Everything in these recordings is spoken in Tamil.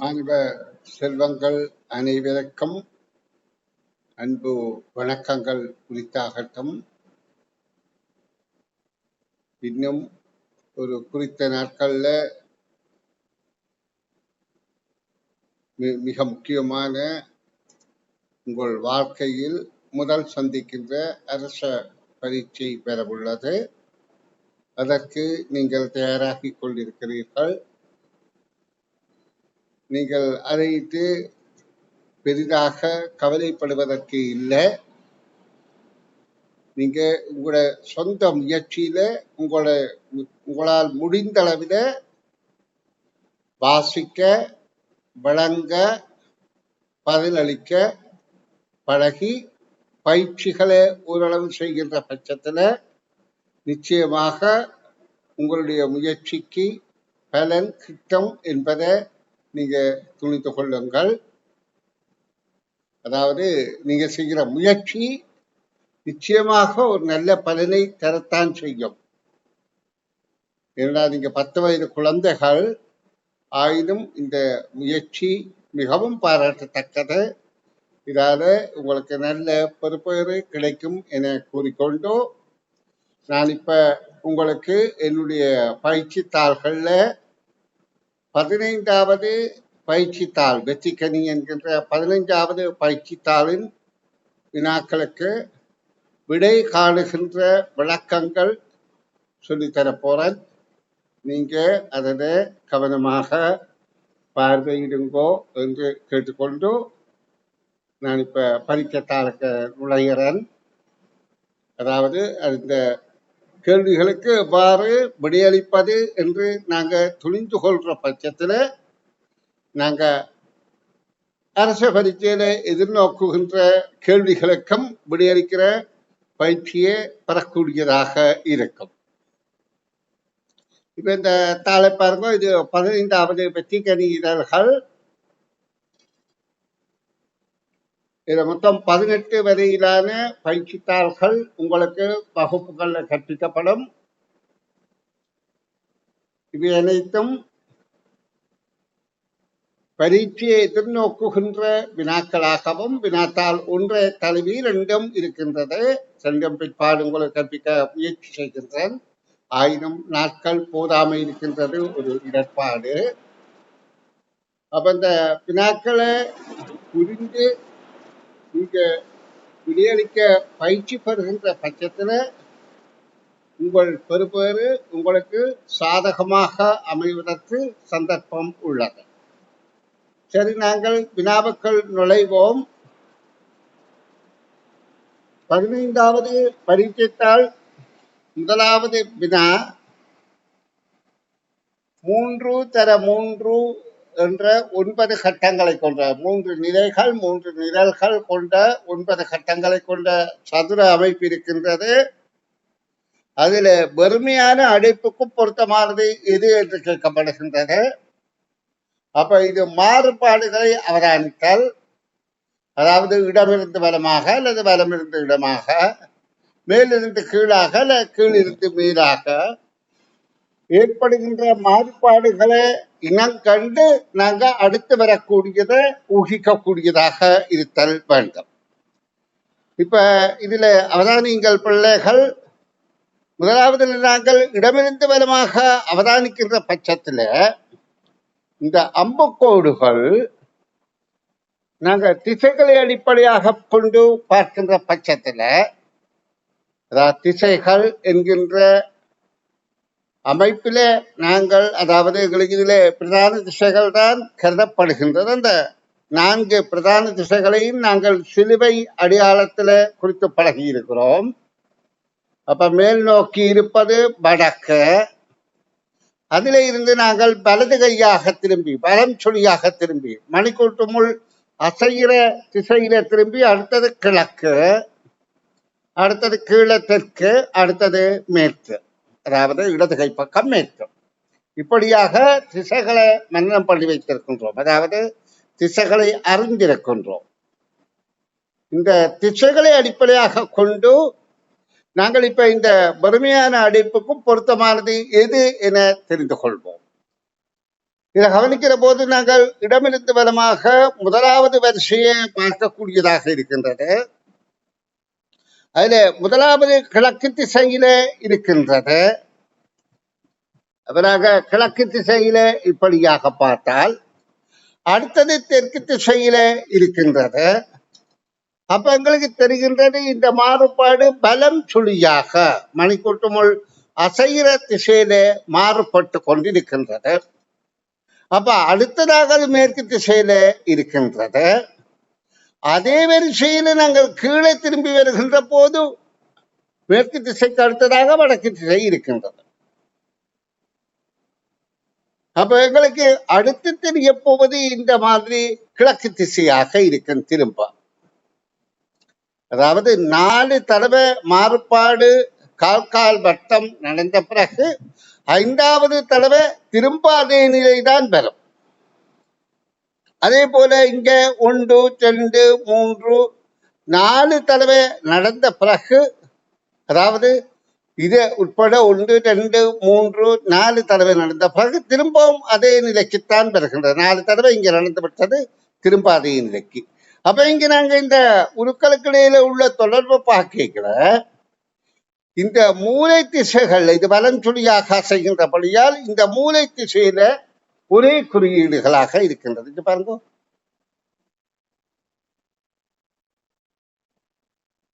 மாண்ப செல்வங்கள் அனைவருக்கும் அன்பு வணக்கங்கள் உரித்தாகட்டும். இன்னும் ஒரு குறித்த நாட்கள்ல மிக முக்கியமான உங்கள் வாழ்க்கையில் முதல் சந்திக்கின்ற அரச பரீட்சை பெறவுள்ளது. அதற்கு நீங்கள் தயாராகிக் கொண்டிருக்கிறீர்கள். நீங்கள் அதையிட்டு பெரிதாக கவலைப்படுவதற்கு இல்லை. நீங்க உங்களோட சொந்த முயற்சியில உங்களால் முடிந்த அளவில் வாசிக்க, வழங்க, பதிலளிக்க பழகி பயிற்சிகளை ஓரளவு செய்கின்ற பட்சத்தில் நிச்சயமாக உங்களுடைய முயற்சிக்கு பலன் கிட்டும் என்பதை நீங்க துணிந்து கொள்ளுங்கள். அதாவது நீங்க செய்கிற முயற்சி நிச்சயமாக ஒரு நல்ல பலனை தரத்தான் செய்யும். ஏன்னா நீங்க 10 வயது குழந்தைகள் ஆயினும் இந்த முயற்சி மிகவும் பாராட்டத்தக்கது. இதால உங்களுக்கு நல்ல பெறுபேறு கிடைக்கும் என கூறிக்கொண்டு, நான் இப்ப உங்களுக்கு என்னுடைய பயிற்சி தாள்கள்ல 15வது பயிற்சி தாள், வெற்றிக்கனி என்கின்ற 15வது பயிற்சி தாளின் வினாக்களுக்கு விடை காணுகின்ற விளக்கங்கள் சொல்லித்தரப் போறேன். நீங்க அதில் கவனமாக பார்வையிடுங்கோ என்று கேட்டுக்கொண்டு, நான் இப்ப பரீட்சைத்தாளுக்கு நுழைகிறேன். அதாவது அந்த கேள்விகளுக்கு எவ்வாறு விடையளிப்பது என்று நாங்க துணிந்து கொள்ற பட்சத்துல நாங்க அரச பரீட்சையில எதிர்நோக்குகின்ற கேள்விகளுக்கும் விடையளிக்கிற பயிற்சியை பெறக்கூடியதாக இருக்கும். இப்ப இந்த தாளை பாருங்க, இது 15வது வெற்றிக்கனி இதழ்கள். இதுல மொத்தம் 18 வரையிலான பயிற்சித்தாள்கள் உங்களுக்கு வகுப்புகள்ல கற்பிக்கப்படும். இவை அனைத்தும் பரீட்சையை எதிர்நோக்குகின்ற வினாக்களாகவும் வினாத்தாள் ஒன்றை தழுவி 2ம் இருக்கின்றது. 2ம் பிற்பாடு உங்களுக்கு கற்பிக்க முயற்சி செய்கின்றேன். ஆயினும் நாட்கள் போதாமை இருக்கின்றது ஒரு இடர்பாடு. அப்ப இந்த வினாக்களை புரிந்து நீங்க விடையளிக்க பயிற்சி பெறுகின்ற பட்சத்துல உங்கள் பெறுபேறு உங்களுக்கு சாதகமாக அமைவதற்கு சந்தர்ப்பம் உள்ளது. சரி, நாங்கள் வினாவுக்குள் நுழைவோம். 15வது பரீட்சைத்தாள் முதலாவது வினா 3x3 என்ற 9 கட்டங்களை கொண்ட 3 நிலைகள் 3 நிரல்கள் கொண்ட 9 கட்டங்களை கொண்ட சதுர அமைப்பு இருக்கின்றது. அதில் வெறுமையான அடைப்புக்கு பொருத்தமானது எது என்று கேட்கப்படுகின்றது. அப்ப இது மாறுபாடுகளை அவதானித்தல், அதாவது இடமிருந்து வலமாக அல்லது வலமிருந்து இடமாக, மேலிருந்து கீழாக அல்ல கீழிருந்து மேலாக ஏற்படுகின்ற மாறுபாடுகளை இனங்கண்டு நாங்க அடுத்து வரக்கூடியதை ஊகிக்கக்கூடியதாக இருத்தல் வேண்டும். இப்ப இதுல அவதானிங்கள் பிள்ளைகள், முதலாவது நாங்கள் இடமிருந்து வலமாக அவதானிக்கின்ற பட்சத்துல இந்த அம்புக்கோடுகள் நாங்க திசைகளை அடிப்படையாக கொண்டு பார்க்கின்ற பட்சத்துல, அதாவது திசைகள் என்கின்ற அமைப்பில நாங்கள், அதாவது எங்களுக்கு இதுல பிரதான திசைகள் தான் கருதப்படுகின்றது. அந்த 4 பிரதான திசைகளையும் நாங்கள் சிலுவை அடையாளத்துல குறித்து பழகி இருக்கிறோம். அப்ப மேல் நோக்கி இருப்பது வடக்கு. அதில இருந்து நாங்கள் வலது கையாக திரும்பி, வலம் சொலியாக திரும்பி, மணிக்கூட்டு முள் அசைகிற திசையில திரும்பி அடுத்தது கிழக்கு, அடுத்தது கீழே தெற்கு, அடுத்தது மேற்கு, அதாவது இடது கை பக்கம் மேற்கு. இப்படியாக திசைகளை மன்னம் பண்ணி வைத்திருக்கின்றோம், அதாவது திசைகளை அறிந்திருக்கின்றோம். இந்த திசைகளை அடிப்படையாக கொண்டு நாங்கள் இப்ப இந்த வறுமையான அடைப்புக்கும் பொருத்தமானது எது என தெரிந்து கொள்வோம். இதை கவனிக்கிற போது நாங்கள் இடமிருந்து வலமாக முதலாவது வரிசையை பார்க்கக்கூடியதாக இருக்கின்றது. அதுல முதலாவது கிழக்கு திசையில இருக்கின்றது. அவராக கிழக்கு திசையில இப்படியாக பார்த்தால், அடுத்தது தெற்கு திசையில இருக்கின்றது. அப்ப எங்களுக்கு தெரிகின்றது இந்த மாறுபாடு பலம் சுழியாக மணிக்கூட்டுமுள் அசைகிற திசையில மாறுபட்டு கொண்டிருக்கின்றது. அப்ப அடுத்ததாக அது மேற்கு திசையில இருக்கின்றது. அதே வரிசையில நாங்கள் கீழே திரும்பி வருகின்ற போது மேற்கு திசைக்கு அடுத்ததாக வடக்கு திசை இருக்கின்றது. அப்ப எங்களுக்கு அடுத்து தெரிய போவது இந்த மாதிரி கிழக்கு திசையாக இருக்கும். திரும்ப அதாவது 4 தடவை மாறுபாடு கால் வட்டம் நடந்த பிறகு 5வது தடவை திரும்ப அதே நிலைதான் பெறும். அதே போல இங்க 1, 2, 3, 4 தடவை நடந்த பிறகு, அதாவது இது உட்பட 1, 2, 3, 4 தடவை நடந்த பிறகு திரும்பவும் அதே நிலைக்குத்தான் பெறுகின்றது. 4 தடவை இங்க நடந்து விட்டது, திரும்ப அதே நிலைக்கு. அப்ப இங்க நாங்க இந்த உருக்களுக்கு இடையில உள்ள தொடர்பு பார்க்கல. இந்த மூளை திசைகள் இது வலஞ்சுழியாக செய்கின்றபடியால் இந்த மூளை திசையில ஒரே குறியீடுகளாக இருக்கின்றது. இது பாருங்க.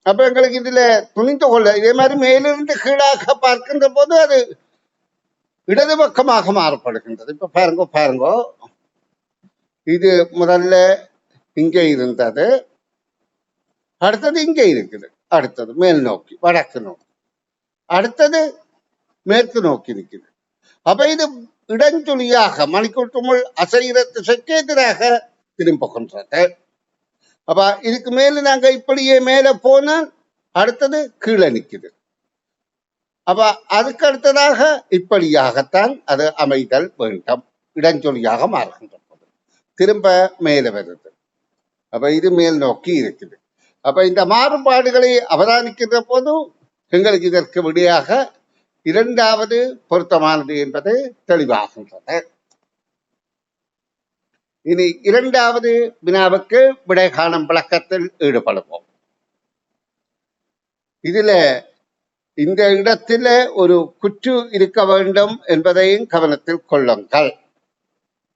அப்ப எங்களுக்கு இதுல துணிந்து கொள்ள இதே மாதிரி மேலிருந்து கீழாக பார்க்கின்ற போது அது இடது பக்கமாக மாறப்படுகின்றது. இப்ப பாருங்க, இது முதல்ல இங்கே இருந்தது, அடுத்தது இங்கே இருக்குது, அடுத்தது மேல் நோக்கி வடக்கு நோக்கி, அடுத்தது மேற்கு நோக்கி இருக்குது. அப்ப இது இடஞ்சுழியாக மணிக்கூட்டுமுள் அசைகிற திசைக்கு எதிராக திரும்புகின்றது. அப்ப இதுக்கு மேல நாங்க இப்படியே மேல போனால் அடுத்தது கீழே நிக்குது. அப்ப அதுக்கு அடுத்ததாக இப்படியாகத்தான் அது அமைதல் வேண்டும். இடஞ்சொலியாக மாறுகின்ற போது திரும்ப மேல வருது. அப்ப இது மேல் நோக்கி இருக்குது. அப்ப இந்த மாறுபாடுகளை அவதானிக்கின்ற போது எங்களுக்கு இதற்கு விடையாக 2வது பொருத்தமானது என்பது தெளிவாகின்றது. இனி 2வது வினாவுக்கு விடை காணும் விளக்கத்தில் ஈடுபடுவோம். இதுல இந்த இடத்துல ஒரு குற்று இருக்க வேண்டும் என்பதையும் கவனத்தில் கொள்ளுங்கள்.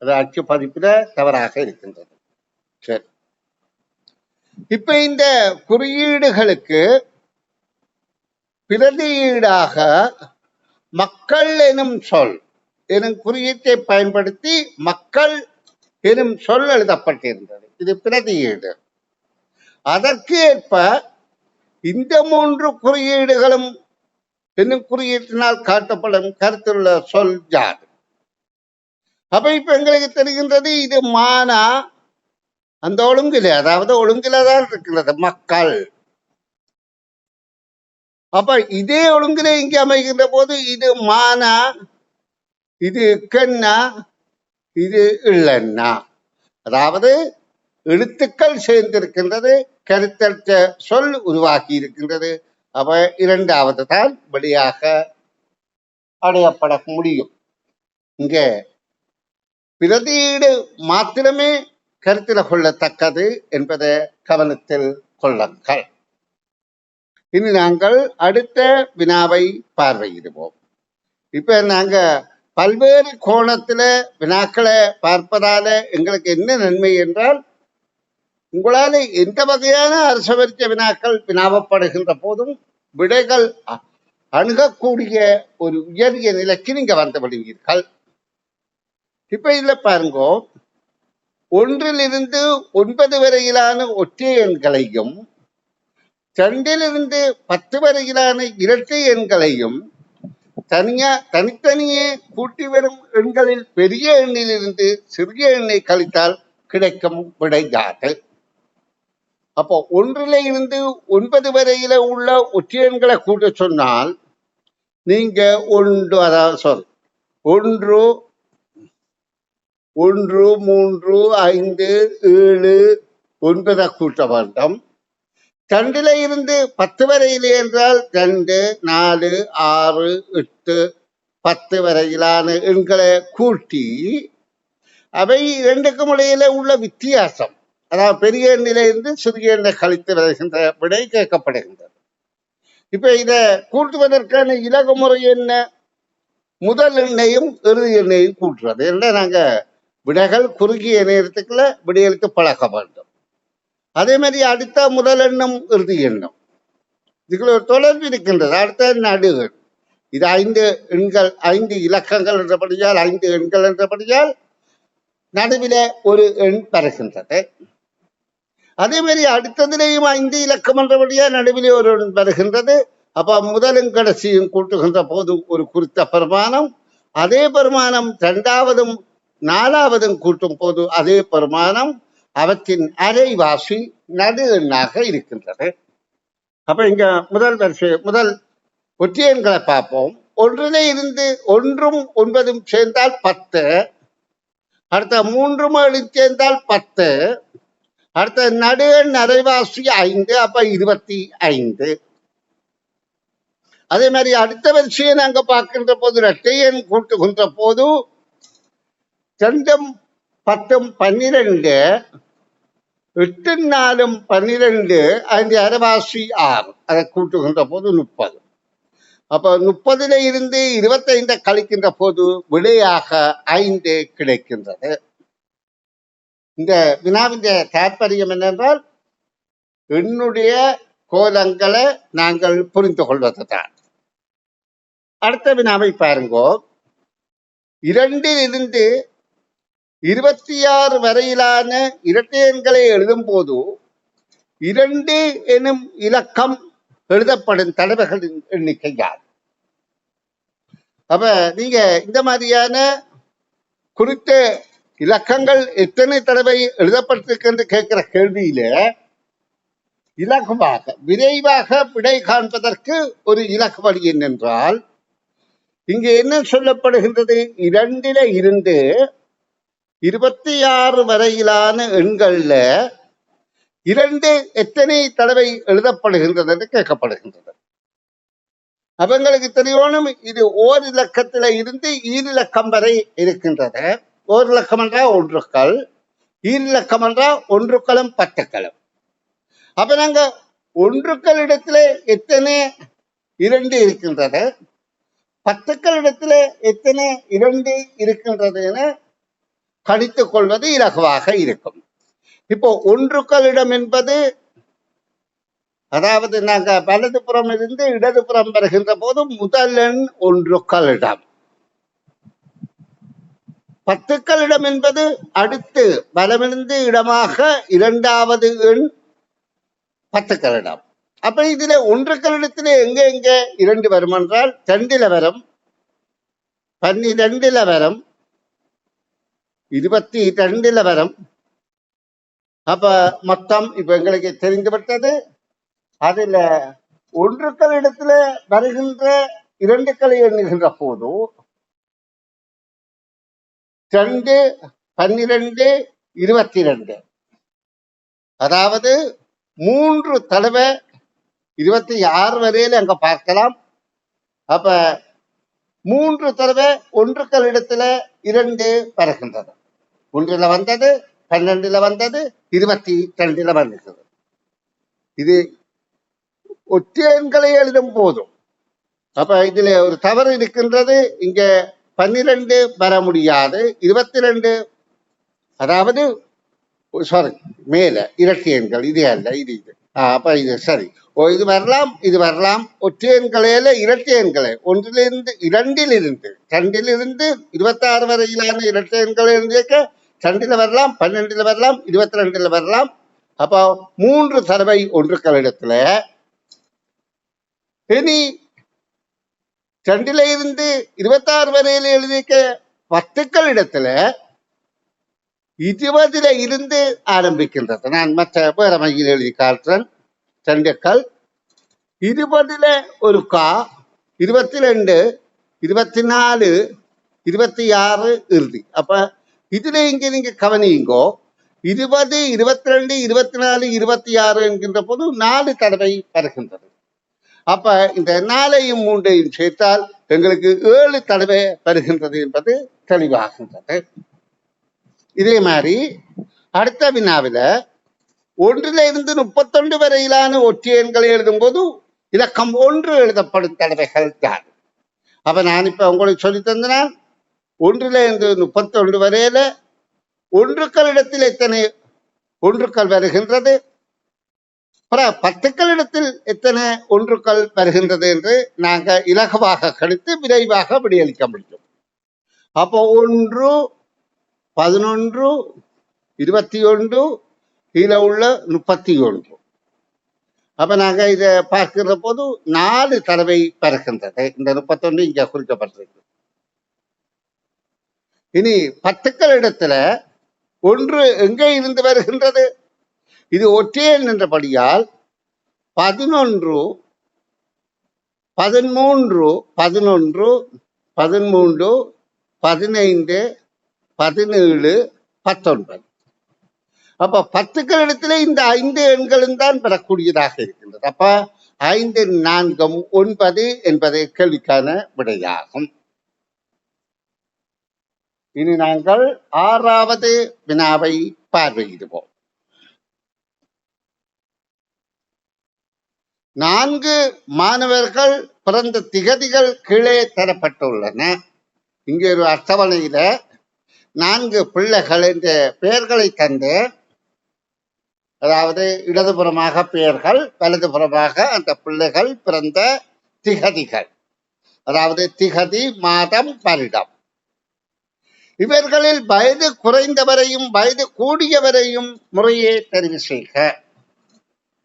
அது அச்சு பதிப்பில தவறாக இருக்கின்றது. சரி, இப்ப இந்த குறியீடுகளுக்கு பிரதியீடாக மக்கள் எனும் சொல் எனும் குறியீட்டை பயன்படுத்தி மக்கள் எனும் சொல் எழுதப்பட்டிருந்தது. இது பிரதியீடு. அதற்கு ஏற்ப இந்த 3 குறியீடுகளும் என்னும் குறியீட்டினால் காட்டப்படும் கருத்துள்ள சொல் யார்? அப்ப இப்ப எங்களுக்கு தெரிகின்றது இது மானா அந்த ஒழுங்கில, அதாவது ஒழுங்கில தான் இருக்கிறது மக்கள். அப்ப இதே ஒழுங்கில இங்கே அமைகின்ற போது இது மானா, இது கண்ணா, இது இல்லன்னா, அதாவது எழுத்துக்கள் சேர்ந்திருக்கின்றது, கருத்தற்ற சொல் உருவாக்கி இருக்கின்றது. அப்ப 2வது தான் வெளியாக அடையப்பட முடியும். இங்க பிரதியீடு மாத்திரமே கருத்தில் கொள்ளத்தக்கது என்பதை கவனத்தில் கொள்ளுங்கள். இனி நாங்கள் அடுத்த வினாவை பார்வையிடுவோம். இப்ப நாங்க பல்வேறு கோணத்துல வினாக்களை பார்ப்பதால எங்களுக்கு என்ன நன்மை என்றால், உங்களால எந்த வகையான அரசவரிக்க வினாக்கள் வினாவப்படுகின்ற போதும் விடைகள் அணுகக்கூடிய ஒரு உயரிய நிலைக்கு நீங்க வந்து விடுவீர்கள். இப்ப இதுல பாருங்க, 1லிருந்து 9 வரையிலான ஒற்றை எண்களையும் 2லிருந்து 10 வரையிலான இரட்டை எண்களையும் தனித்தனியே கூட்டி வரும் எண்களில் பெரிய எண்ணிலிருந்து சிறிய எண்ணை கழித்தால் கிடைக்கும் விடை யாது? அப்போ 1லிருந்து 9 வரையில உள்ள ஒற்றை எண்களை கூட்ட சொன்னால் நீங்க 1, அதாவது 1, 3, 5, 7, 9 கூட்ட வேண்டும். 2லிருந்து 10 வரையிலே என்றால் 2, 4, 6, 8, 10 வரையிலான எண்களை கூட்டி அவை இரண்டுக்கும் இடையில உள்ள வித்தியாசம், அதாவது பெரிய எண்ணிலிருந்து சிறிய எண்ணை கழித்து வருகின்ற விடை கேட்கப்படுகின்றது. இப்ப இத கூட்டுவதற்கான இலகு முறை என்ன? முதல் எண்ணையும் இறுதி எண்ணையும் கூட்டுறது. என்ன, நாங்க விடைகள் குறுகிய நேரத்துக்குள்ள விடையெழுத்து பழக வேண்டும். அதே மாதிரி அடுத்த முதல் எண்ணம் இறுதி எண்ணம், இதுக்குள்ள ஒரு தொடர்பு இருக்கின்றது. அடுத்த நடு எண், இது 5 எண்கள், 5 இலக்கங்கள் என்றபடியால் 5 எண்கள் என்றபடியால் நடுவில ஒரு எண் வருகின்றது. அதே மாதிரி அடுத்ததிலேயும் 5 இலக்கம் என்றபடியால் நடுவிலே ஒரு எண் வருகின்றது. அப்ப முதலும் கடைசியும் கூட்டுகின்ற போது ஒரு குறித்த பெருமானம், அதே பெருமானம் இரண்டாவதும் நாலாவதும் கூட்டும் போது அதே பெருமானம், அவற்றின் அரைவாசி நடு எண்ணாக இருக்கின்றது. அப்ப இங்க முதல் வரிசை முதல் ஒற்றை எண்களை பார்ப்போம். ஒன்றிலே இருந்து 1ம் 9ம் சேர்ந்தால் 10, அடுத்த 3ம் 7ம் சேர்ந்தால் 10, அடுத்த நடு எண் அரைவாசி 5, அப்ப 25. அதே மாதிரி அடுத்த வரிசையை நாங்க பார்க்கின்ற போது இரட்டை எண் கூட்டுகின்ற போது 2ம் 10ம் 12, 8ம் 4ம் 12, 5 அரைவாசி 6, அதை கூட்டுகின்ற போது 30. அப்ப 30ல இருந்து 25 கழிக்கின்ற போது விடையாக 5 கிடைக்கின்றது. இந்த வினாவின் தாற்பயம் என்னென்றால் எண்ணுடைய கோலங்களை நாங்கள் புரிந்து கொள்வதுதான். அடுத்த வினாவை பாருங்கோ. 2ல் இருந்து 26 வரையிலான இரட்டை எண்களை எழுதும் போது 2 எனும் இலக்கம் எழுதப்படும் தடவைகளின் எண்ணிக்கை யார்? அப்ப நீங்க இந்த மாதிரியான குறித்த இலக்கங்கள் எத்தனை தடவை எழுதப்பட்டிருக்கு கேட்கிற கேள்வியில இலகுவாக விரைவாக விடை காண்பதற்கு ஒரு இலக்கு வழி என்னென்றால், இங்கு என்ன சொல்லப்படுகின்றது? 2ல இருந்து 26 வரையிலான எண்கள்ல 2 எத்தனை தடவை எழுதப்படுகின்றது என்று கேட்கப்படுகின்றது. அவங்களுக்கு தெரியணும், இது ஓர் இலக்கத்தில இருந்து ஈரிலக்கம் வரை இருக்கின்றது. ஓர் இலக்கம் என்றால் ஒன்றுக்கள், ஈரிலக்கம் என்றால் ஒன்றுக்களும் 10க்களும். அப்ப நாங்க ஒன்றுக்கள் இடத்துல எத்தனை 2 இருக்கின்றது, 10க்கள் இடத்துல எத்தனை 2 இருக்கின்றது என கணித்துக் கொள்வது இலகுவாக இருக்கும். இப்போ ஒன்றுக்களிடம் என்பது, அதாவது நாங்க வலதுபுறம் இருந்து இடதுபுறம் வருகின்ற போது முதல் எண் ஒன்றுக்களிடம், 10க்களிடம் என்பது அடுத்து வலமிருந்து இடமாக இரண்டாவது எண் 10க்களிடம். அப்ப இதுல ஒன்றுக்களிடத்திலே எங்க எங்க 2 வரும் என்றால் 2ல வரும், 12ல வரும், 22ல வரும். அப்ப மொத்தம் இப்ப எங்களுக்கு தெரிந்துவிட்டது. அதுல ஒன்றுக்கள் இடத்துல வருகின்ற 2க்களை எண்ணுகின்ற போது 2, 12, 22, அதாவது 3 தடவை 26 வரையில அங்க பார்க்கலாம். அப்ப 3 தடவை ஒன்றுக்கள் இடத்துல 2 வருகின்றது. 1ல வந்தது, 12ல வந்தது, 22ல வந்தது. இது ஒற்றை எண்களை எழுதும் போதும். அப்ப இதுல ஒரு தவறு இருக்கின்றது. இங்க 12 வர முடியாது, 22, அதாவது சாரி மேல இரட்டை எண்கள், இது அல்ல, இது இது. அப்ப இது சரி, இது வரலாம், இது வரலாம். ஒற்றை எண்களையில இரட்டை எண்களை 1லிருந்து 2லிருந்து 26 வரையிலான இரட்டை எண்களை எழுதியிருக்க 2ல வரலாம், 12ல வரலாம், 22ல வரலாம். அப்போ 3 தடவை ஒன்றுக்கள் இடத்துல, இனி 2ல இருந்து 26 வரையில எழுதியிருக்க 10க்கள் இடத்துல 20ல இருந்து ஆரம்பிக்கின்றது. நான் மற்ற வேற மையில் எழுதி காட்டுறேன். 2க்கள் 20ல ஒரு கா, 22, 24, 26 இறுதி. அப்ப இதுல இங்க நீங்க கவனியுங்கோ, 20, 22, 24, 26 என்கின்ற போது 4 தடவை வருகின்றது. அப்ப இந்த 4ஐயும் 3ஐயும் சேர்த்தால் எங்களுக்கு 7 தடவை வருகின்றது என்பது தெளிவாகின்றது. இதே மாதிரி அடுத்த வினாவில 1 to 31 வரையிலான ஒற்றை எண்களை எழுதும் போது இலக்கம் 1 எழுதப்படும் தடவைகள் தான். அப்ப நான் இப்ப உங்களுக்கு சொல்லி தந்தனால் 1 to 31 வரையில ஒன்றுக்களிடத்தில் எத்தனை ஒன்றுக்கள் வருகின்றது, 10களிடத்தில் எத்தனை ஒன்றுக்கள் வருகின்றது என்று நாங்க இலகுவாக கணித்து விரைவாக விடையளிக்க முடியும். அப்போ 1, 11, 21, கீழே உள்ள 31. அப்ப நாங்க இத பார்க்கிற போது 4 தடவை வருகின்றது. இந்த 31 இங்க குறிக்கப்பட்டிருக்கு. இனி 10களிடத்துல 1 எங்கே இருந்து வருகின்றது? இது ஒற்றை எண் என்றபடியால் 11, 13, 11, 13, 15, 17, 19. அப்ப 10களிடத்துல இந்த 5 எண்களும் தான் பெறக்கூடியதாக இருக்கின்றது. அப்ப 5, 4, 9 என்பது கேள்விக்கான விடையாகும். இனி நாங்கள் 6வது வினாவை பார்வையிடுவோம். 4 மாணவர்கள் பிறந்த திகதிகள் கீழே தரப்பட்டுள்ளன. இங்கே ஒரு அட்டவணையில 4 பிள்ளைகள் என்ற பெயர்களை தந்து, அதாவது இடதுபுறமாக பெயர்கள், வலதுபுறமாக அந்த பிள்ளைகள் பிறந்த திகதிகள், அதாவது திகதி, மாதம், வருடம். இவர்களில் வயது குறைந்தவரையும் வயது கூடியவரையும் முறையே தெரிவு செய்க.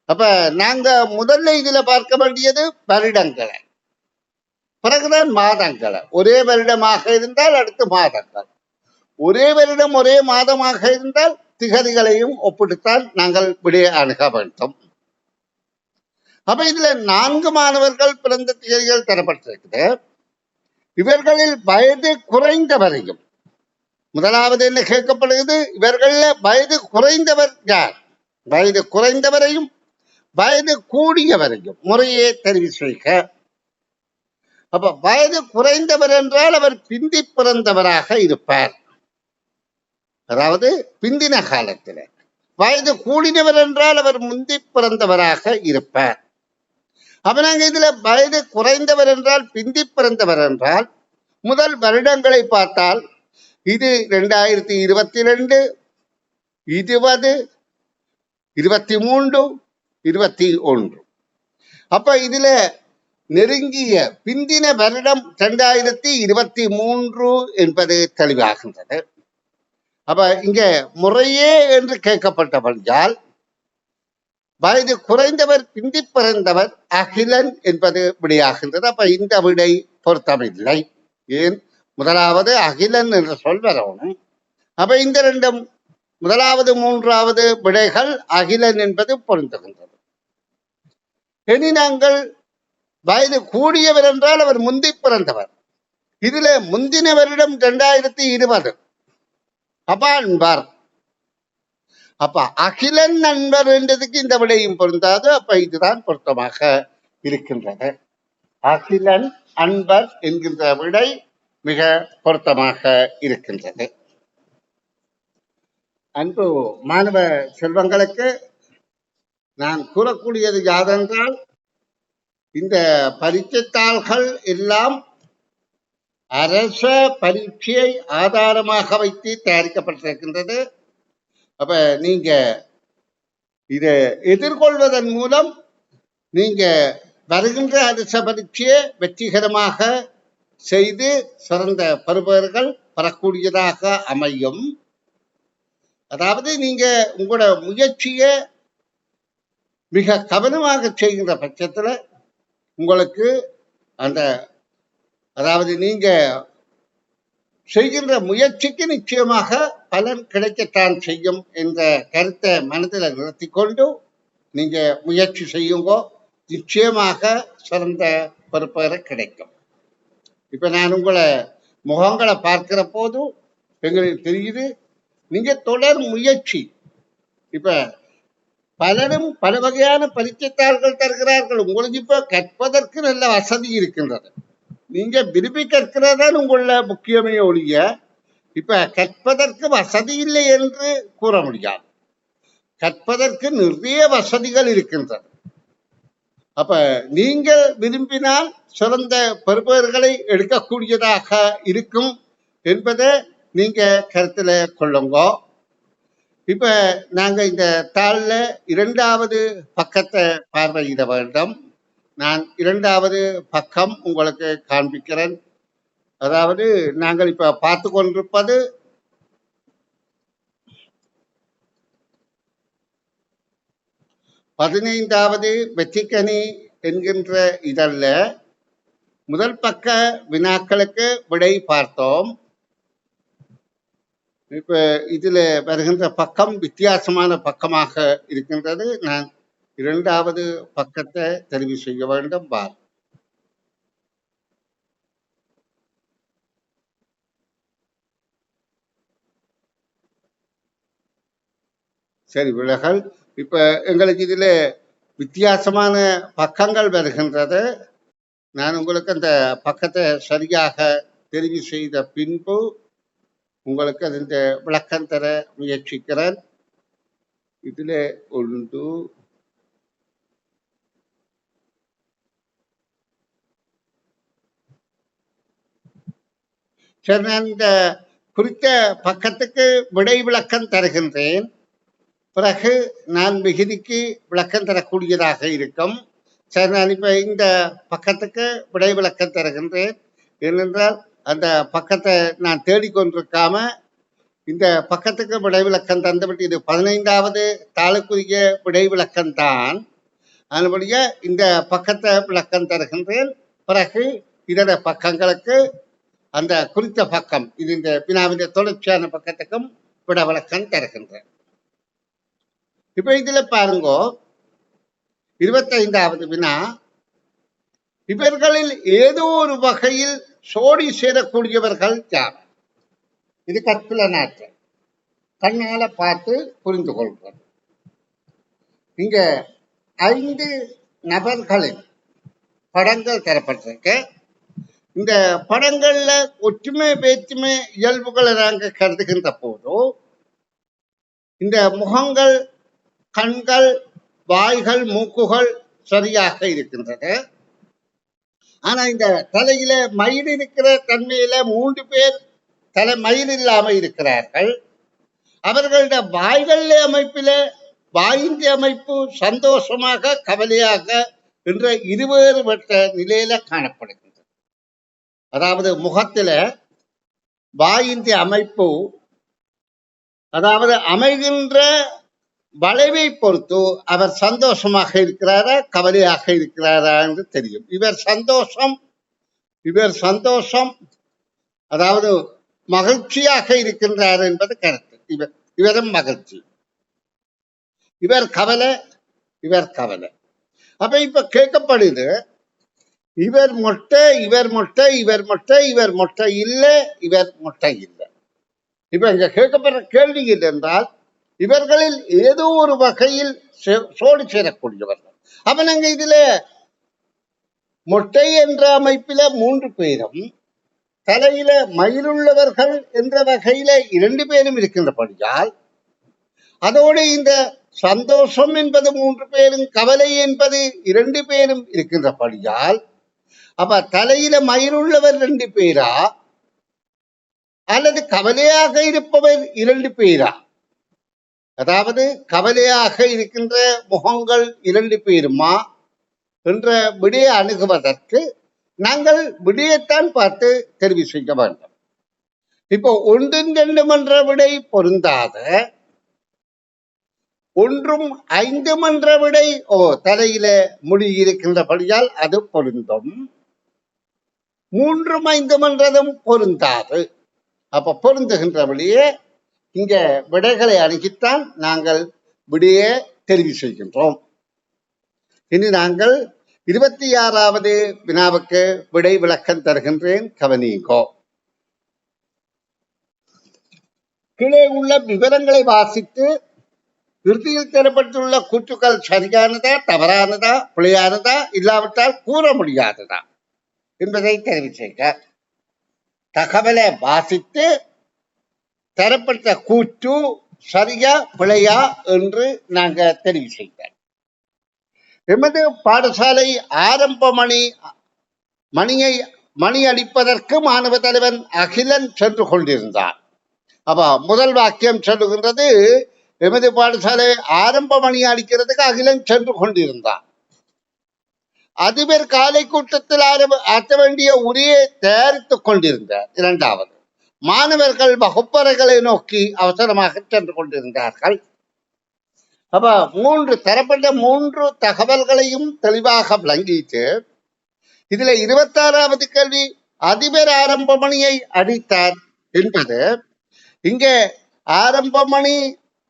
அப்ப நாங்க முதல்ல இதுல பார்க்க வேண்டியது வருடங்களை, பிறகுதான் மாதங்களை. ஒரே வருடமாக இருந்தால் அடுத்து மாதங்கள், ஒரே வருடம் ஒரே மாதமாக இருந்தால் திகதிகளையும் ஒப்பிட்டுத்தான் நாங்கள் விடைய அணுக வேண்டும். அப்ப இதுல 4 மாணவர்கள் பிறந்த திகதிகள் தரப்பட்டிருக்குது. இவர்களில் வயது குறைந்தவரையும், முதலாவது என்ன கேட்கப்படுகிறது? இவர்கள வயது குறைந்தவர் யார்? வயது குறைந்தவரையும் வயது கூடியவரையும் முறையே தெரிவு செய்க. அப்ப வயது குறைந்தவர் என்றால் அவர் பிந்தி பிறந்தவராக இருப்பார், அதாவது பிந்தின காலத்தில். வயது கூடினவர் என்றால் அவர் முந்தி பிறந்தவராக இருப்பார். அப்ப நாங்க இதுல வயது குறைந்தவர் என்றால் பிந்தி பிறந்தவர் என்றால் முதல் வருடங்களை பார்த்தால் இது 2022, 20, 23, 21. அப்ப இதுல நெருங்கிய பிந்தின வருடம் 2023 என்பது தெளிவாகின்றது. அப்ப இங்க முறையே என்று கேட்கப்பட்டபடியால் வயது குறைந்தவர் பிந்தி பிறந்தவர் அகிலன் என்பது விடையாகின்றது. அப்ப இந்த விடை பொருத்தமில்லை. ஏன்? முதலாவது அகிலன் என்று சொல் வரணும். அப்ப இந்த 2 முதலாவது 3வது விடைகள் அகிலன் என்பது பொருந்துகின்றது. இனி நாங்கள் வயது கூடியவர் என்றால் அவர் முந்தி பிறந்தவர். இதுல முந்தின வருடம் 2020. அப்ப அன்பர். அப்ப அகிலன் அன்பர் என்றதுக்கு இந்த விடையும் பொருந்தாது. அப்ப இதுதான் பொருத்தமாக இருக்கின்றது. அகிலன் அன்பர் என்கின்ற விடை மிக பொருத்தமாக இருக்கின்றது. அன்பு மாணவ செல்வங்களுக்கு நான் கூறக்கூடியது யாதென்றால், இந்த பரீட்சைத்தாள்கள் எல்லாம் அரச பரீட்சையை ஆதாரமாக வைத்து தயாரிக்கப்பட்டிருக்கின்றது. அப்ப நீங்க இதை எதிர்கொள்வதன் மூலம் நீங்க வருகின்ற அரச பரீட்சையை வெற்றிகரமாக செய்து சிறந்த பெறுபவர்கள் பெறக்கூடியதாக அமையும். அதாவது நீங்க உங்களோட முயற்சியை மிக கவனமாக செய்கின்ற பட்சத்துல உங்களுக்கு அந்த, அதாவது நீங்க செய்கின்ற முயற்சிக்கு நிச்சயமாக பலன் கிடைக்கத்தான் செய்யும் என்ற கருத்தை மனதில் நிறுத்தி கொண்டு நீங்க முயற்சி செய்யுங்கோ. நிச்சயமாக சிறந்த பொறுப்பேற கிடைக்கும். இப்ப நான் உங்களை முகங்களை பார்க்கிற போது எங்களுக்கு தெரியுது நீங்க தொடர் முயற்சி. இப்ப பலரும் பல வகையான பரீட்சைத்தாள்கள் தருகிறார்கள். உங்களுக்கு இப்ப கற்பதற்கு நல்ல வசதி இருக்கின்றது. நீங்க விரும்பி கற்கிறதான் உங்கள முக்கியமே ஒழிய இப்ப கற்பதற்கு வசதி இல்லை என்று கூற முடியாது. கற்பதற்கு நிறைய வசதிகள் இருக்கின்றது. அப்ப நீங்கள் விரும்பினால் சிறந்த பெறுபேறுகளை எடுக்கக்கூடியதாக இருக்கும் என்பதை நீங்க கருத்துல கொள்ளுங்க. இப்ப நாங்க இந்த தாள்ல 2வது பக்கத்தை பார்வையிட வேண்டும். நான் 2வது பக்கம் உங்களுக்கு காண்பிக்கிறேன். அதாவது நாங்கள் இப்ப பார்த்து கொண்டிருப்பது 15வது வெற்றிக்கனி என்கின்ற இதழ்ல முதல் பக்க வினாக்களுக்கு விடை பார்த்தோம். இப்ப இதுல வருகின்ற பக்கம் வித்தியாசமான பக்கமாக இருக்கின்றது. நான் 2வது பக்கத்தை தெரிவு செய்ய வேண்டும். பார் சரி விலகல். இப்ப எங்களுக்கு இதுல வித்தியாசமான பக்கங்கள் வருகின்றது. நான் உங்களுக்கு அந்த பக்கத்தை சரியாக தெரிவு செய்த பின்பு உங்களுக்கு அந்த விளக்கம் தர முயற்சிக்கிறேன். இதுல ஒன்று சரி, நான் இந்த குறித்த பக்கத்துக்கு விடை விளக்கம் தருகின்றேன். பிறகு நான் மிகுதிக்கு விளக்கம் தரக்கூடியதாக இருக்கும். சரி, நான் இப்ப இந்த பக்கத்துக்கு விடை விளக்கம் தருகின்றேன். ஏனென்றால் அந்த பக்கத்தை நான் தேடிக்கொண்டிருக்காம இந்த பக்கத்துக்கு விடை விளக்கம் தந்துவிட்டு இது 15வது தாளுக்குரிய விடை விளக்கம் தான். அதனுடைய இந்த பக்கத்தை விளக்கம் தருகின்றேன். பிறகு இதர பக்கங்களுக்கு அந்த குறித்த பக்கம் இது இந்த வினாவின் தொடர்ச்சியான பக்கத்துக்கும் விட விளக்கம் தருகின்றேன். இப்ப இதுல பாருங்க 25வது வினா, இவர்களில் ஏதோ ஒரு வகையில் சோடி சேரக்கூடியவர்கள் யார்? இது கற்பில நாட்டு கண்ணால பார்த்து புரிந்து கொள்வது. இங்க 5 நபர்களின் படங்கள் தரப்பட்டிருக்கு. இந்த படங்கள்ல ஒற்றுமை வேற்றுமை இயல்புகளை நாங்க கருதுகின்ற போதோ இந்த முகங்கள், கண்கள், வாய்கள், மூக்குகள் சரியாக இருக்கின்றது. ஆனா இந்த தலையில மயில் இருக்கிற தன்மையில 3 பேர் தலை மயில் இல்லாம இருக்கிறார்கள். அவர்களுடைய வாய்கள் அமைப்பில வாயின் அமைப்பு சந்தோஷமாக கவலையாக என்ற இருவேறுபட்ட நிலையில காணப்படுகின்றது. அதாவது முகத்தில வாயின் அமைப்பு அதாவது அமைகின்ற வளைவை பொறுத்து அவர் சந்தோஷமாக இருக்கிறாரா கவலையாக இருக்கிறாரா என்று தெரியும். இவர் சந்தோஷம் அதாவது மகிழ்ச்சியாக இருக்கின்றார் என்பது கருத்து. இவரும் மகிழ்ச்சி, இவர் கவலை. அப்ப இப்ப கேட்கப்படுது இவர் மொட்டை இல்லை, இவர் மொட்டை இல்லை. இப்ப இங்க கேட்கப்படுற கேள்வி என்றால் இவர்களில் ஏதோ ஒரு வகையில் சோடி சேரக்கூடியவர்கள். அப்ப நாங்க இதுல மொட்டை என்ற அமைப்பில 3 பேரும் தலையில மயிலுள்ளவர்கள் என்ற வகையில 2 பேரும் இருக்கின்றபடியால் அதோடு இந்த சந்தோஷம் என்பது 3 பேரும், கவலை என்பது 2 பேரும் இருக்கின்றபடியால் அப்ப தலையில மயிலுள்ளவர் 2 பேரா அல்லது கவலையாக இருப்பவர் 2 பேரா? அதாவது கவலையாக இருக்கின்ற முகங்கள் 2 பேருமா என்ற விடையை அணுகுவதற்கு நாங்கள் விடையைத்தான் பார்த்து தெரிவு செய்ய வேண்டும். இப்போ 1 2 என்ற விடை பொருந்தாத 1 5 என்ற விடை தலையில முடி இருக்கின்றபடியால் அது பொருந்தும். 3 5 என்றதும் பொருந்தாது. அப்ப பொருந்துகின்றபடியே இங்க விடைகளை அணுகித்தான் நாங்கள் விடையை தெரிவு செய்கின்றோம். இனி நாங்கள் 26வது வினாவுக்கு விடை விளக்கம் தருகின்றேன், கவனிங்கோ. கீழே உள்ள விவரங்களை வாசித்து இறுதியில் தரப்பட்டுள்ள கூற்றுக்கள் சரியானதா தவறானதா பிழையானதா இல்லாவிட்டால் கூற முடியாததா என்பதை தெரிவிச்சீங்க. தகவலை வாசித்து தரப்பட்ட கூற்று சரியா பிழையா என்று நாங்க தெரிவு செய்தோம். எமது பாடசாலை ஆரம்ப மணி அடிப்பதற்கு மாணவ தலைவன் அகிலன் சென்று கொண்டிருந்தார். அப்ப முதல் வாக்கியம் சொல்லுகின்றது, எமது பாடசாலை ஆரம்ப மணி அடிக்கிறதுக்கு அகிலன் சென்று கொண்டிருந்தார். அதிபர் காலை கூட்டத்தில் ஆற்ற வேண்டிய உரையை தயாரித்துக் கொண்டிருந்தார். இரண்டாவது, மாணவர்கள் வகுப்பறைகளை நோக்கி அவசரமாக சென்று கொண்டிருந்தார்கள். அப்ப தரப்பட்ட மூன்று தகவல்களையும் தெளிவாக விளங்கிட்டு, இதுல 26வது கேள்வி அதிபர் ஆரம்ப மணியை அடித்தார் என்பது, இங்க ஆரம்ப மணி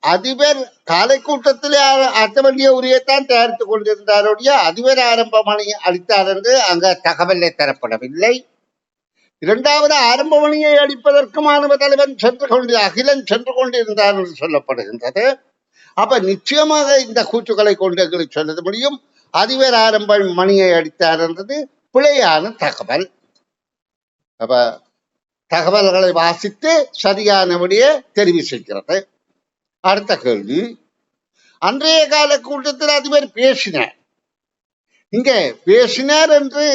அதிபர் காலை கூட்டத்திலே ஆற்ற வேண்டிய உரையைத்தான் தயாரித்துக் கொண்டிருந்தாருடைய அதிபர் ஆரம்ப மணி அடித்தார் என்று அங்க தகவலை தரப்படவில்லை. இரண்டாவது, ஆரம்ப மணியை அடிப்பதற்கு மாணவ தலைவன் அகிலன் சென்று கொண்டிருந்தார் என்று சொல்லப்படுகின்றது. அப்ப நிச்சயமாக இந்த கூற்றுக்களை கொண்டு எங்களுக்கு சொல்ல முடியும், அதிபர் ஆரம்ப மணியை அடித்தார் என்றது பிழையான தகவல். அப்ப தகவல்களை வாசித்து சரியானபடியே தெரிவு செய்கிறது. அடுத்த கேள்வி, அன்றைய கால கூட்டத்தில் அதிபர் பேசினார். இங்க பேசினார் என்று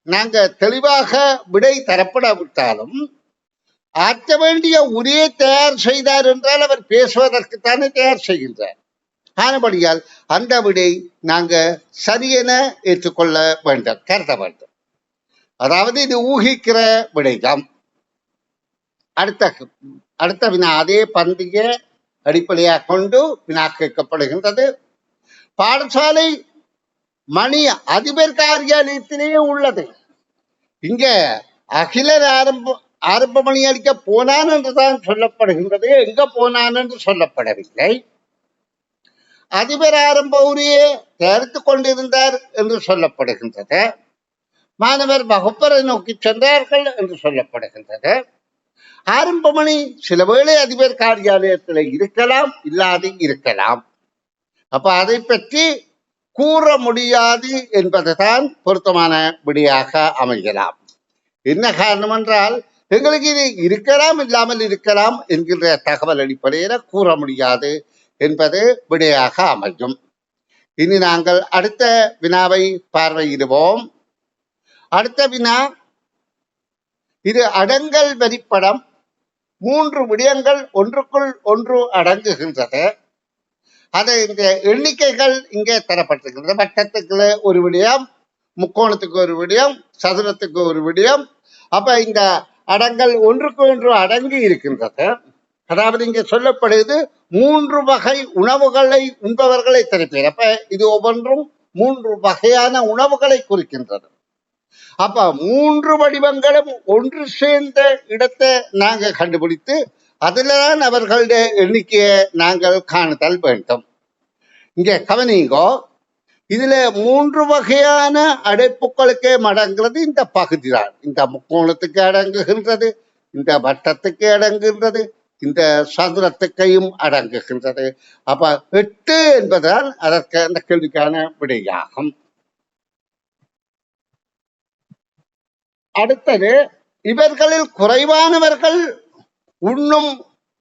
நாங்க தெளிவாக விடை தரப்படாவிட்டாலும், ஆற்ற வேண்டிய உரையை தயார் செய்தார் என்றால் அவர் பேசுவதற்குத்தானே தயார் செய்கின்றார். ஆனபடியால் அந்த விடை நாங்க சரியென ஏற்றுக்கொள்ள வேண்டும், கருத வேண்டும். அதாவது இது ஊகிக்கிற விடைதான். அடுத்த வினா அதே பந்திய அடிப்படையாக கொண்டு வினா கேட்கப்படுகின்றது. பாடசாலை மணி அதிபர் காரியாலயத்திலேயே உள்ளது. இங்க அகிலர் ஆரம்ப மணி அடிக்க போனான் என்றுதான் சொல்லப்படுகின்றது, எங்க போனான் என்று சொல்லப்படவில்லை. அதிபர் ஆரம்ப உரையை தயாரித்துக் கொண்டிருந்தார் என்று சொல்லப்படுகின்றது. மாணவர் வகுப்பறை நோக்கி சென்றார்கள் என்று சொல்லப்படுகின்றது. ஆரம்ப மணி சில வேளை அதிபர் காரியாலயத்தில் இருக்கலாம், இல்லாது இருக்கலாம். அப்ப அதை பற்றி கூற முடியாது என்பதுதான் பொருத்தமான விடையாக அமையலாம். என்ன காரணம் என்றால், எங்களுக்கு இது இருக்கலாம் இல்லாமல் இருக்கலாம் என்கின்ற தகவல் அடிப்படையில கூற முடியாது என்பது விடையாக அமையும். இனி நாங்கள் அடுத்த வினாவை பார்வையிடுவோம். அடுத்த வினா, இது அடங்கல் வரிப்படம். 3 விடயங்கள் ஒன்றுக்குள் ஒன்று அடங்குகின்றது. அது இந்த எண்ணிக்கைகள் இங்கே தரப்பட்டிருக்கின்றது. வட்டத்துக்கு ஒரு விடயம், முக்கோணத்துக்கு ஒரு விடயம், சதுரத்துக்கு ஒரு விடயம். அப்ப இந்த அடங்கல் ஒன்றுக்கு ஒன்று அடங்கி இருக்கின்றது. அதாவது இங்க சொல்லப்படுகிறது 3 வகை உணவுகளை உண்பவர்களை தரப்பேர். அப்ப இது ஒவ்வொன்றும் 3 வகையான உணவுகளை குறிக்கின்றது. அப்ப 3 வடிவங்களும் ஒன்று சேர்ந்த இடத்தை நாங்க கண்டுபிடித்து அதுலதான் அவர்களுடைய எண்ணிக்கையை நாங்கள் காணுதல் வேண்டும். இங்க கவனிங்கோ, இதுல 3 வகையான அடைப்புகளுக்கே அடங்குகிறது இந்த பகுதி தான். இந்த முக்கோணத்துக்கு அடங்குகின்றது, இந்த வட்டத்துக்கு அடங்குகின்றது, இந்த சதுரத்துக்கையும் அடங்குகின்றது. அப்ப 8 என்பதால் அதற்கு அந்த கேள்விக்கான விடையாகும். அடுத்தது, இவர்களில் குறைவானவர்கள் உண்ணும்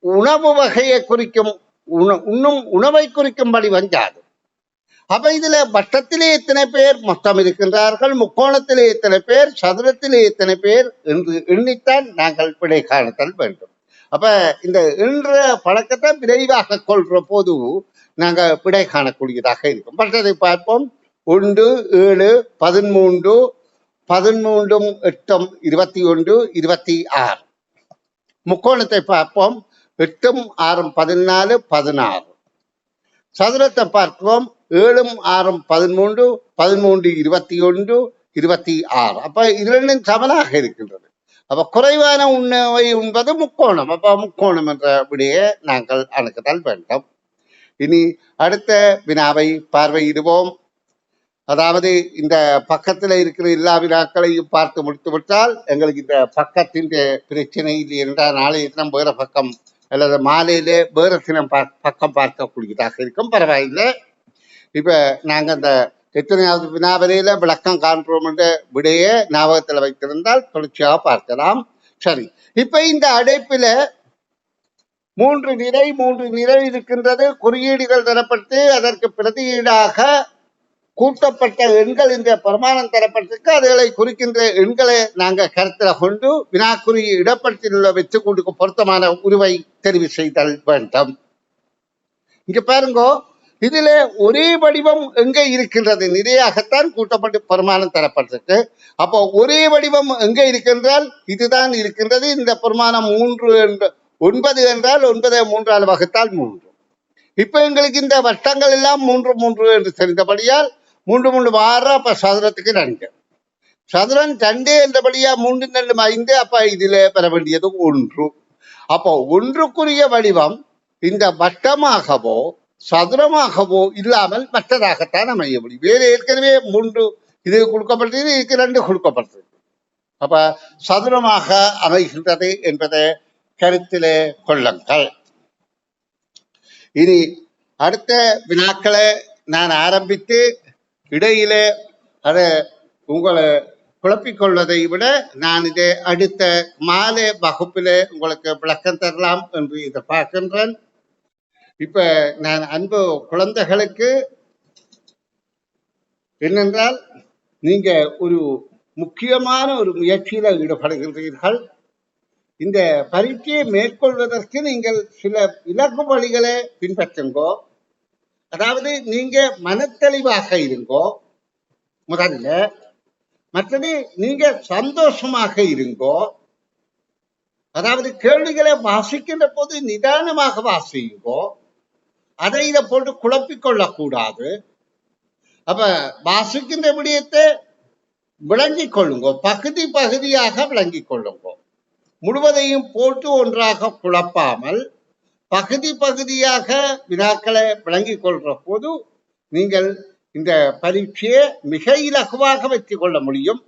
உணவு வகையை குறிக்கும் உணவை குறிக்கும்படி வந்தாது. அப்ப இதுல வட்டத்திலே எத்தனை பேர் மொத்தம் இருக்கின்றார்கள், முக்கோணத்திலே எத்தனை பேர், சதுரத்திலே எத்தனை பேர் என்று எண்ணித்தான் நாங்கள் விடை காணுதல் வேண்டும். அப்ப இந்த என்ற பழக்கத்தை விரைவாக கொள்ற போது நாங்க விடை காணக்கூடியதாக இருக்கும். மற்றதை பார்ப்போம். 1, 7, 13, 13, 8, 21, 26. முக்கோணத்தை பார்ப்போம். 8, 6, 14, 16. சதுரத்தை பார்க்கிறோம். 7, 6, 13, 13, 21, 26. அப்ப இரண்டும் சமனாக இருக்கின்றது. அப்ப குறைவான உணவை உண்பது முக்கோணம். அப்ப முக்கோணம் என்ற விடையை நாங்கள் அணுகுதல் வேண்டும். இனி அடுத்த வினாவை பார்வையிடுவோம். அதாவது இந்த பக்கத்துல இருக்கிற எல்லா வினாக்களையும் பார்த்து முடித்து விட்டால் எங்களுக்கு இந்த பக்கத்தின் பிரச்சனை இல்லை என்றால் நாளைய தினம் வேற பக்கம் அல்லது மாலையிலே வேற தினம் பக்கம் பார்க்கக்கூடியதாக இருக்கும். பரவாயில்லை. இப்ப நாங்க அந்த எத்தனையாவது வினாவரையில விளக்கம் காண்றோம் என்ற விடையை ஞாபகத்துல வைத்திருந்தால் தொடர்ச்சியாக பார்க்கலாம். சரி, இப்ப இந்த அடைப்பில மூன்று நிலை இருக்கின்றது. குறியீடுகள் தரப்பட்டு அதற்கு பிரதியீடாக கூட்டப்பட்ட எண்கள் இந்த பிரமாணம் தரப்பட்டிருக்கு. அதுகளை குறிக்கின்ற எண்களை நாங்க கருத்துல கொண்டு வினாக்குறி இடப்பட்டுள்ள வெற்றுக்கூட்டுக்கு பொருத்தமான உருவை தெரிவு செய்தல் வேண்டும். இங்க பாருங்க, இதுல ஒரே வடிவம் எங்க இருக்கின்றது? நிறையாகத்தான் கூட்டப்பட்டு பிரமாணம் தரப்பட்டிருக்கு. அப்போ ஒரே வடிவம் எங்க இருக்கின்றால் இதுதான் இருக்கின்றது. இந்த பிரமாணம் 9 என்றால் 9 3ஆல் வகுத்தால் 3. இப்ப எங்களுக்கு இந்த வட்டங்கள் எல்லாம் 3 என்று தெரிந்தபடியால் 3 6 அப்ப சதுரத்துக்கு 2. சதுரம் 2 என்றபடியா 3 2 5. அப்ப இதுல பெற வேண்டியது 1. அப்போ ஒன்றுக்குரிய வடிவம் இந்த வட்டமாகவோ சதுரமாகவோ இல்லாமல் மற்றதாகத்தான் அமைய முடியும். வேறு ஏற்கனவே 3 இது கொடுக்கப்பட்டது, இதுக்கு 2 கொடுக்கப்பட்டது. அப்ப சதுரமாக அமைகின்றது என்பதை கருத்திலே கொள்ளுங்கள். இனி அடுத்த வினாக்களை நான் ஆரம்பித்து இடையிலே அதை உங்களை குழப்பிக்கொள்வதை விட நான் இதை அடுத்த மாலை வகுப்பிலே உங்களுக்கு விளக்கம் தரலாம் என்று எதிர்பார்க்கின்றேன். இப்ப நான் அன்பு குழந்தைகளுக்கு என்னென்றால், நீங்க ஒரு முக்கியமான ஒரு முயற்சியில ஈடுபடுகின்றீர்கள். இந்த பரீட்சையை மேற்கொள்வதற்கு நீங்கள் சில இலக்கு வழிகளை பின்பற்றுங்கோ. அதாவது நீங்க மனத்தெளிவாக இருங்கோ முதல்ல. மற்றது நீங்க சந்தோஷமாக இருங்கோ. அதாவது கேள்விகளை வாசிக்கின்ற போது நிதானமாக வாசியுங்கோ. அதை இதை போட்டு குழப்பிக்கொள்ளக்கூடாது. அப்ப வாசிக்கின்ற விடயத்தை விளங்கிக் கொள்ளுங்கோ. பகுதி பகுதியாக விளங்கிக் கொள்ளுங்கோ. முழுவதையும் போட்டு ஒன்றாக குழப்பாமல் பகுதி பகுதியாக வினாக்களை விளங்கிக் கொள்ற போது நீங்கள் இந்த பரீட்சையை மிக இலகுவாக வெற்றி கொள்ள முடியும்.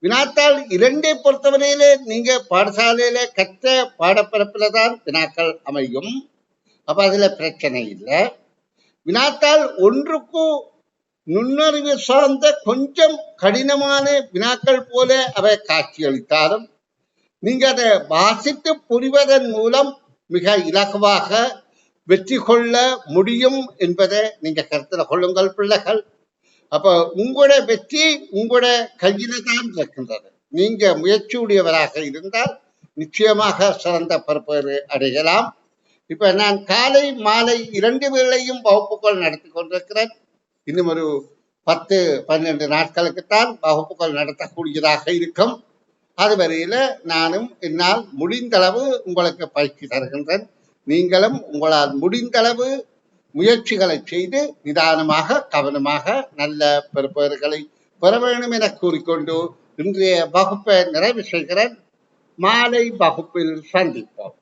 வினாத்தாள் 2 பொறுத்தவரையிலே நீங்க பாடசாலையில கற்ற பாடப்பரப்புல தான் வினாக்கள் அமையும். அப்ப அதுல பிரச்சனை இல்லை. வினாத்தாள் 1க்கு நுண்ணறிவு சார்ந்த கொஞ்சம் கடினமான வினாக்கள் போல அவை காட்சியளித்தாலும் நீங்க அதை வாசித்து புரிவதன் மூலம் மிக இலகுவாக வெற்றி கொள்ள முடியும் என்பதை நீங்க கருத்துல கொள்ளுங்கள் பிள்ளைகள். அப்ப உங்களோட வெற்றி உங்களோட கையில தான் இருக்கின்றது. நீங்க முயற்சியுடையவராக இருந்தால் நிச்சயமாக சிறந்த பரப்பேறு அடையலாம். இப்ப நான் காலை மாலை 2 வேளையும் வகுப்புகள் நடத்தி கொண்டிருக்கிறேன். இன்னும் ஒரு 10-12 நாட்களுக்குத்தான் வகுப்புகள் நடத்தக்கூடியதாக இருக்கும். அதுவரையில நானும் என்னால் முடிந்தளவு உங்களுக்கு பயிற்சி தருகின்றேன். நீங்களும் உங்களால் முடிந்தளவு முயற்சிகளை செய்து நிதானமாக கவனமாக நல்ல பெறுபேறுகளை பெற வேண்டும் என கூறிக்கொண்டு இன்றைய வகுப்பை நிறைவு செய்கிறேன். மாலை வகுப்பில் சந்திப்போம்.